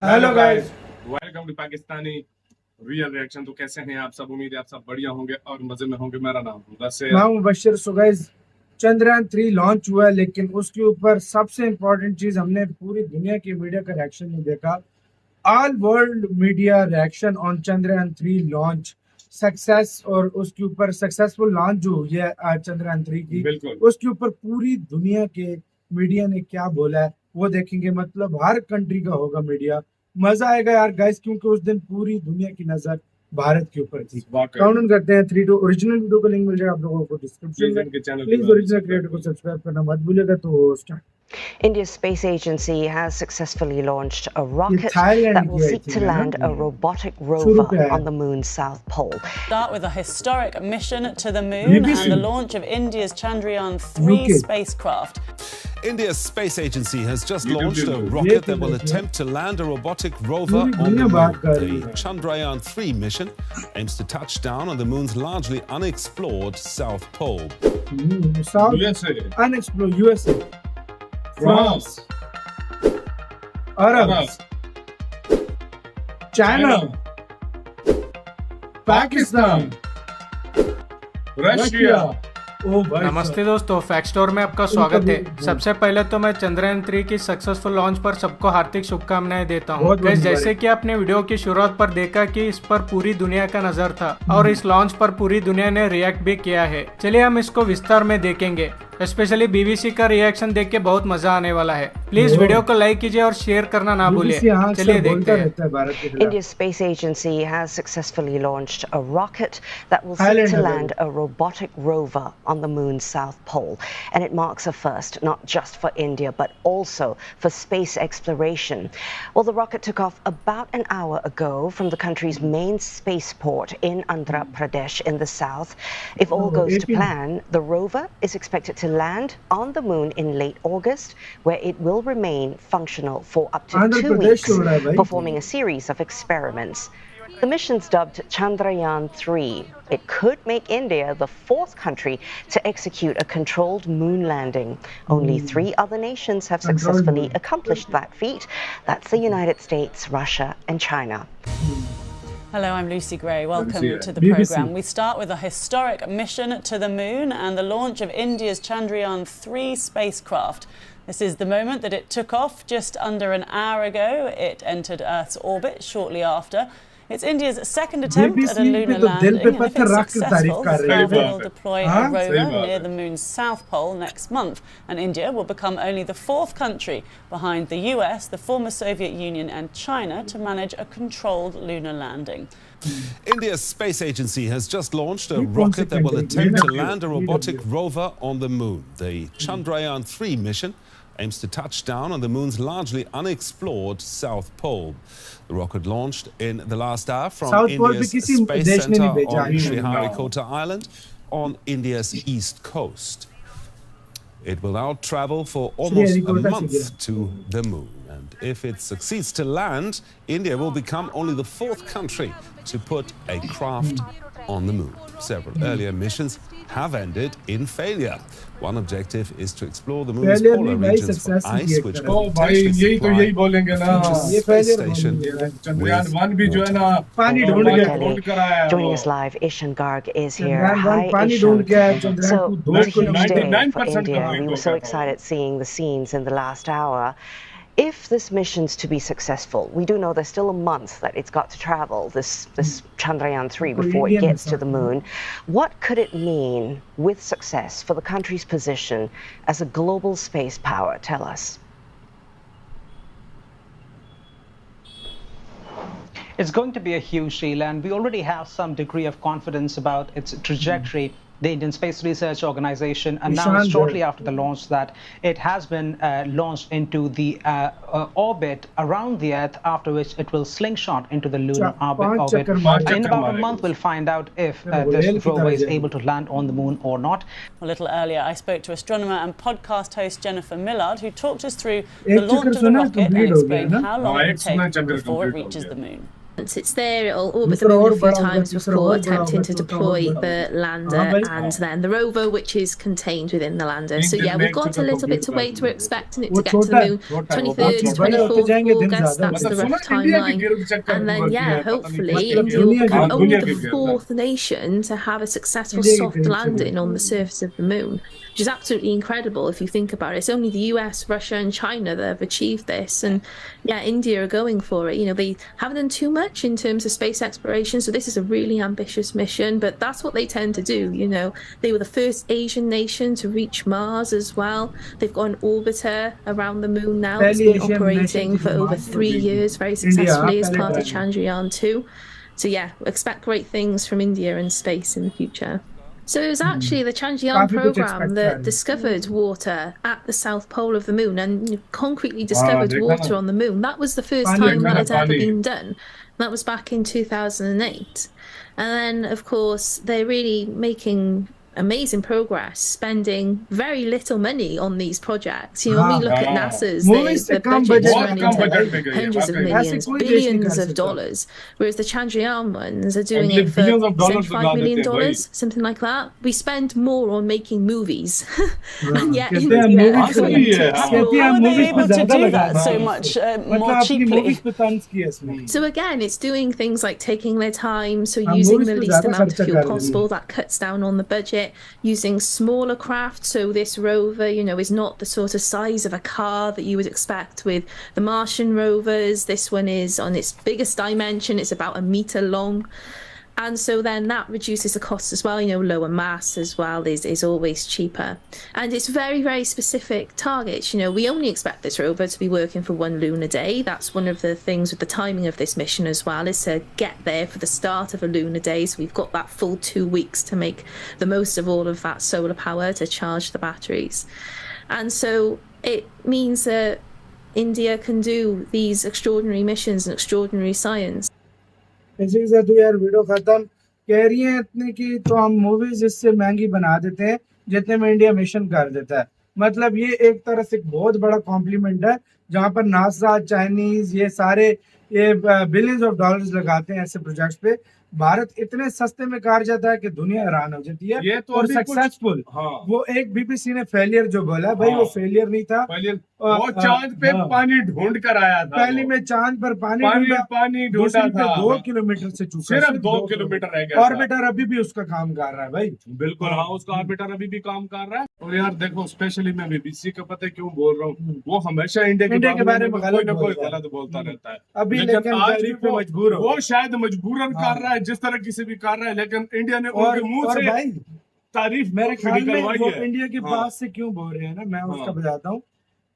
Hello guys, welcome to Pakistani real reaction. तो कैसे हैं आप सब? उम्मीद है आप सब बढ़िया होंगे और मजे में होंगे। मेरा नाम मुद्दस्सर। मैं Mubashir. So guys, Chandrayaan 3 launch हुआ है, लेकिन उसके ऊपर सबसे इम्पोर्टेंट चीज हमने पूरी दुनिया की मीडिया का रिएक्शन नहीं देखा। All world media reaction on Chandrayaan 3 launch success, और उसके ऊपर सक्सेसफुल लॉन्च जो हुई है चंद्रयान 3 की, बिल्कुल उसके ऊपर पूरी दुनिया के मीडिया ने क्या बोला है वो देखेंगे। मतलब हर कंट्री का होगा मीडिया। मजा आएगा यार गाइस, क्योंकि उस दिन पूरी दुनिया की नजर भारत के ऊपर थी। काउंट डाउन करते हैं 3 2। ओरिजिनल वीडियो का लिंक मिल जाएगा आप लोगों को डिस्क्रिप्शन में। प्लीज ओरिजिनल क्रिएटर को सब्सक्राइब करना मत भूलिएगा। तो start. India's space agency has successfully launched a rocket Thailand that will की, I seek think, to है ना? land a robotic शुरू rover पे है। on the moon's south pole. Start with a historic mission to the moon BBC. and the launch of India's Chandrayaan-3 UK. spacecraft. India's space agency has just You launched a do. rocket that will Yeah. attempt to land a robotic rover पूरी on the दुनिया बात कर moon. रही The है। Chandrayaan-3 mission aims to touch down on the moon's largely unexplored south pole. South USA, unexplored, USA, France, Arab, China, Pakistan, Russia. ओ भाई नमस्ते दोस्तों, फैक्ट स्टोर में आपका स्वागत है। सबसे पहले तो मैं चंद्रयान-3 की सक्सेसफुल लॉन्च पर सबको हार्दिक शुभकामनाएं देता हूं। बहुत बहुत गाइस, जैसे कि आपने वीडियो की शुरुआत पर देखा कि इस पर पूरी दुनिया का नजर था और इस लॉन्च पर पूरी दुनिया ने रिएक्ट भी किया है। चलिए हम इसको विस्तार में देखेंगे। स्पेशली बीबीसी का रिएक्शन देख के बहुत मजा आने वाला है। प्लीज वीडियो को लाइक कीजिए और शेयर करना ना भूलिए। चलिए देखते हैं। भारत के खिलाफ। India's space agency has successfully launched a rocket that will Thailand seek to has land a robotic rover on the moon's south pole. And it marks a first, not just for India, but also for space exploration. Well, the rocket took off about an hour ago from the country's main spaceport in Andhra Pradesh in the south. If all goes to 18. plan, the rover is expected to land on the moon in late August, where it will remain functional for up to Andhra 2 Pradesh weeks, हो रहा है भाई। performing a series of experiments. The mission's dubbed Chandrayaan-3. It could make India the fourth country to execute a controlled moon landing. Only 3 other nations have Controlled successfully moon. accomplished that feat. That's the United States, Russia, and China. Hello, I'm Lucy Gray. Welcome Lucy. to the BBC. programme. We start with a historic mission to the moon and the launch of India's Chandrayaan-3 spacecraft. This is the moment that it took off just under an hour ago. It entered Earth's orbit shortly after. It's India's second attempt at a BBC lunar पे तो दिल landing, पे and if पत्थर it's रख के तारीफ successful, कर the रहे हैं। rover will deploy a हाँ? rover सही बात near है। the moon's south pole next month, and India will become only the fourth country behind the US, the former Soviet Union, and China to manage a controlled lunar landing. India's space agency has just launched a ये कौन सी rocket that will country? attempt to ये land a ये robotic ये rover on the moon. The Chandrayaan-3 mission aims to touch down on the moon's largely unexplored south pole. The rocket launched in the last hour from South Pole पे India's किसी space देश ने center नहीं भेजा on है। Sriharikota Island on India's east coast. It will now travel for almost a Sriharikota से month गिरा। to the moon. And if it succeeds to land, India will become only the fourth country to put a craft on the moon. Several earlier missions have ended in failure. One objective is to explore the moon's Failure polar नहीं भाई, regions for success ice, create which करा। could ओ भाई, potentially यही तो supply यही बोलेंगे ना। a future ये space failure station चंद्रयान-1 भी जो है ना, पानी वो ढूंढ पानी गया। ढूंढ कर आया है Joining वो। us live, Ishan Garg is here. Chandrayaan 1 Hi, पानी ढूंढ Ishan. के आया। Chandrayaan So 2 it's a huge 99% day for India. complete We were हो so गया था excited seeing the scenes in the last hour. If this mission's to be successful, we do know there's still a month that it's got to travel, this Chandrayaan-3, before it gets to the moon. What could it mean with success for the country's position as a global space power? Tell us. It's going to be a huge deal, and we already have some degree of confidence about its trajectory. The Indian Space Research Organization announced shortly after the launch that it has been launched into the orbit around the Earth, after which it will slingshot into the lunar orbit. And in about a month, we'll find out if this rover is able to land on the moon or not. A little earlier, I spoke to astronomer and podcast host Jennifer Millard, who talked us through the launch of the rocket and explained how long it will take before it reaches the moon. It's there, it'll orbit the दूसरा moon और a few बड़ा होगा, times तीसरा before और बड़ा attempting होगा, to चौथा और deploy बड़ा the होगा। lander भाई and then the rover, which is contained within the lander. So दिन yeah, में we've एक got a चक्कर little bit complete to कर wait. We're देंगे expecting it वो to get to the छोटा है, moon छोटा है वो 23rd बहुत to छोटा बड़े है। होते 24th जाएंगे of दिन August. ज्यादा That's मतलब the सुना rough इंडिया की timeline. गिरफ्त चेक कर And then होती yeah, है, पता नहीं क्या hopefully क्या India will दुनिया की become हाँ only दुनिया the की गिरफ्त। 4th nation to have a successful India की soft करीब से landing on the surface of the moon, which is absolutely incredible if you think about it. It's only the US, Russia, and China that have achieved this, and yeah, India are going for it. You know, they haven't done too much in terms of space exploration, so this is a really ambitious mission, but that's what they tend to do. You know, they were the first Asian nation to reach Mars as well. They've got an orbiter around the moon now that's पहली been Asian nation operating थी for जो over Mars पर 3 गई थी years very India, हाँ successfully as पहले part of try में। Chandrayaan-2. So yeah, expect great things from India and space in the future. So it was actually the Chandrayaan काफी कुछ program एक्सपेक्ट कर that रहे हैं। discovered water at the south pole of the moon and concretely हाँ discovered देखा water ना, on the moon. That was the first पानी time देखा that ना had ever पानी। been done. That was back in 2008. And then, of course, they're really making amazing progress, spending very little money on these projects. You know, when हाँ we look at हाँ NASA's, movies से the come budget's budget में बहुत running कम बना है to भाई, budget में गई है hundreds of वाकई। ऐसे millions, कोई देश नहीं कर billions of सकता। dollars, whereas the Chandrayaan ones are doing अगले it for billions of dollars $75 लगा देते million, हैं भाई। something like that. We spend more on making movies, हाँ, and yet कहते हैं India मूवीज are हाँ पे going सही to है हाँ। कहते हैं explore How are the they movies पे able moon. to ज्यादा do लगा that देते so हैं हाँ much इससे, more मतलब अपनी मूवीज cheaply? पे तंज किया इसमें। So again, it's doing things like taking their time, so हाँ using मूवीज the पे least ज्यादा amount of खर्चा fuel कर रहे हैं। possible. That cuts down on the budget. Using smaller craft, so this rover, you know, is not the sort of size of a car that you would expect with the Martian rovers. This one is on its biggest dimension. It's about a meter long. And so then that reduces the cost as well. You know, lower mass as well is always cheaper. And it's very, very specific targets. You know, we only expect this rover to be working for 1 lunar day. That's one of the things with the timing of this mission as well, is to get there for the start of a lunar day. So we've got that full 2 weeks to make the most of all of that solar power to charge the batteries. And so it means that India can do these extraordinary missions and extraordinary science. इसी के साथ तो यार video खत्म। कह रही है इतने की तो हम मूवीज इससे महंगी बना देते हैं जितने में इंडिया मिशन कर देता है। मतलब ये एक तरह से बहुत बड़ा कॉम्प्लीमेंट है, जहां पर नासा, चाइनीज, ये सारे ये बिलियंस ऑफ डॉलर्स लगाते हैं ऐसे प्रोजेक्ट्स पे। भारत इतने सस्ते में कार जाता है कि दुनिया हैरान हो जाती है। ये तो और अभी कुछ सक्सेसफुल, हाँ वो एक बीबीसी ने फेलियर जो बोला भाई, हाँ। वो फेलियर नहीं था। पहले वो चांद पे हाँ। पानी ढूंढ कर आया था। पहली वो। में चांद पर पानी पानी ढूंढा, पानी ढूंढा दूसरी पे था 2 किलोमीटर से चूका, सिर्फ 2 किलोमीटर रह गया था। ऑर्बिटर अभी भी उसका काम कर रहा है भाई। बिल्कुल हाँ, उसका ऑर्बिटर अभी भी काम कर रहा है। और यार देखो, स्पेशली मैं बीबीसी का पता है क्यों बोल रहा हूँ, वो हमेशा इंडिया के बारे में कोई ना कोई गलत बोलता रहता है। अभी लेकिन आज तारीफ पे मजबूर हो वो शायद मजबूरन कर रहा है, जिस तरह किसी भी कर रहा है, लेकिन इंडिया ने उनके मुंह से भाई तारीफ मेरे ख्याल में निकलवाई वो है। इंडिया के हाँ। पास से क्यों बोल रहे हैं ना, मैं उसका हाँ। बताता हूँ।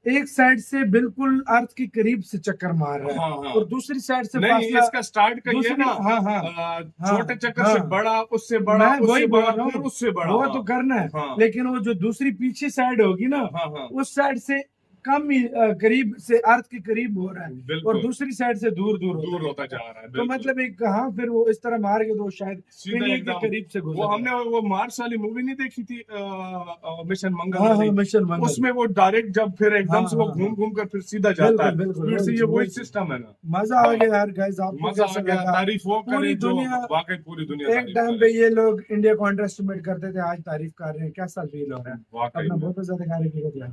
एक साइड से बिल्कुल अर्थ के करीब से चक्कर मार रहा है, हाँ, हाँ। और दूसरी साइड से नहीं, फासला इसका स्टार्ट का ये ना हाँ हाँ छोटे चक्कर हाँ। से बड़ा, उससे बड़ा, मैं वही उससे बोल बड़ा, रहा फिर हूँ, उससे बड़ा। वो हाँ। तो करना है। हाँ। लेकिन वो जो दूसरी पीछे साइड होगी ना, हाँ, हाँ। उस साइड से कम ही करीब से अर्थ के करीब हो रहा है, बिल्कुल। और दूसरी साइड से दूर होता जा रहा है। तो बिल्कुल। मतलब एक कहाँ फिर वो इस तरह मार के तो शायद सीधा इंडिया के एकदम करीब से गुजर वो रहा है। हमने वो मार्स वाली मूवी नहीं देखी थी, मिशन मंगल हाँ वाली? हाँ मिशन मंगल। उसमें वो डायरेक्ट जब फिर एकदम हाँ, से वो हाँ, घूम हाँ। घूम कर फिर सीधा जाता है, बिल्कुल, फिर से ये वही सिस्टम है ना। मजा आ गया यार गाइस, आपको मजा कैसा आ गया, लगा? तारीफ वो करे जो दुनिया, वाकई पूरी दुनिया एक टाइम पे ये लोग इंडिया को अंडर एस्टिमेट करते थे, आज तारीफ कर रहे हैं। कैसा फील हो रहा है? वाकई अपना में। बहुत ज्यादा ख्याल रखिएगा।